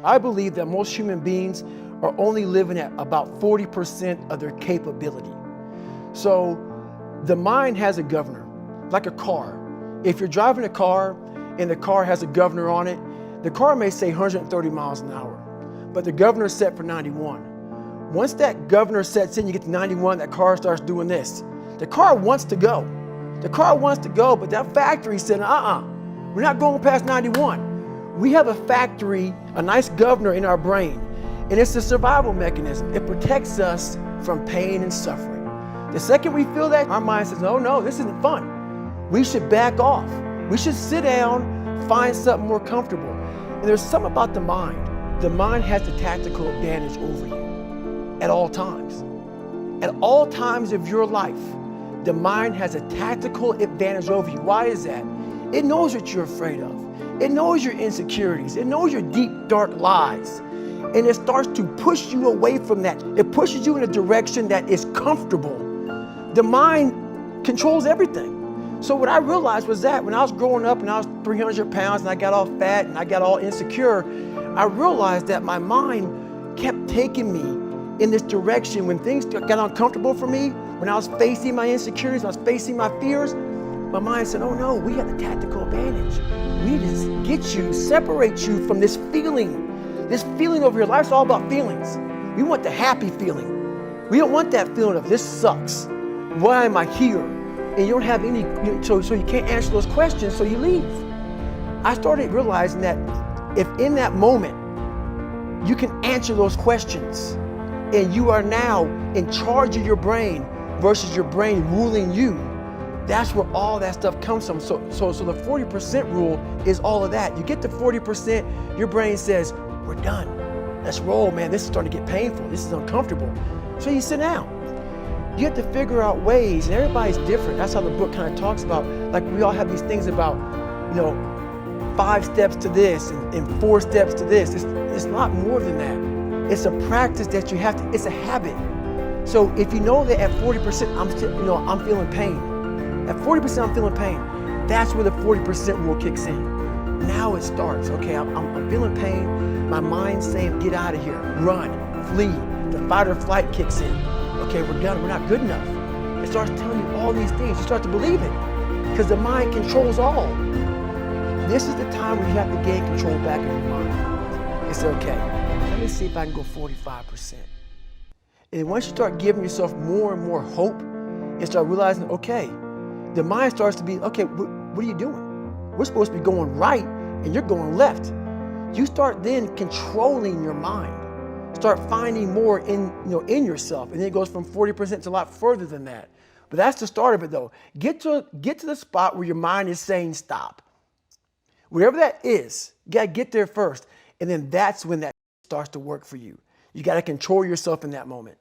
I believe that most human beings are only living at about 40% of their capability. So the mind has a governor, like a car. If you're driving a car and the car has a governor on it, the car may say 130 miles an hour, but the governor is set for 91. Once that governor sets in, you get to 91, that car starts doing this. The car wants to go. The car wants to go, but that factory said, we're not going past 91. We have a factory, a nice governor in our brain, and it's a survival mechanism. It protects us from pain and suffering. The second we feel that, our mind says, oh no, this isn't fun. We should back off. We should sit down, find something more comfortable. And there's something about the mind. The mind has the tactical advantage over you at all times. At all times of your life, the mind has a tactical advantage over you. Why is that? It knows what you're afraid of. It knows your insecurities. It knows your deep, dark lies. And it starts to push you away from that. It pushes you in a direction that is comfortable. The mind controls everything. So what I realized was that when I was growing up and I was 300 pounds and I got all fat and I got all insecure, I realized that my mind kept taking me in this direction. When things got uncomfortable for me, when I was facing my insecurities, I was facing my fears, my mind said, oh no, we have the tactical advantage. We need to get you, separate you from this feeling over here. Life's all about feelings. We want the happy feeling. We don't want that feeling of this sucks. Why am I here? And you don't have any, so you can't answer those questions, so you leave. I started realizing that if in that moment you can answer those questions and you are now in charge of your brain versus your brain ruling you, that's where all that stuff comes from. So the 40% rule is all of that. You get to 40%, your brain says, we're done. Let's roll, man. This is starting to get painful. This is uncomfortable. So you sit down. You have to figure out ways, and everybody's different. That's how the book kind of talks about, like we all have these things about, 5 steps to this and 4 steps to this. It's not more than that. It's a practice that you have to, it's a habit. So if you know that at 40%, I'm feeling pain. At 40% I'm feeling pain. That's where the 40% rule kicks in. Now it starts. Okay, I'm feeling pain. My mind's saying, get out of here, run, flee. The fight or flight kicks in. Okay, we're done, we're not good enough. It starts telling you all these things. You start to believe it because the mind controls all. This is the time when you have to gain control back of your mind. It's okay. Let me see if I can go 45%. And once you start giving yourself more and more hope and start realizing, okay, the mind starts to be, okay, what are you doing? We're supposed to be going right and you're going left. You start then controlling your mind. Start finding more in yourself. And then it goes from 40% to a lot further than that. But that's the start of it though. Get to the spot where your mind is saying stop. Wherever that is, you gotta get there first. And then that's when that starts to work for you. You gotta control yourself in that moment.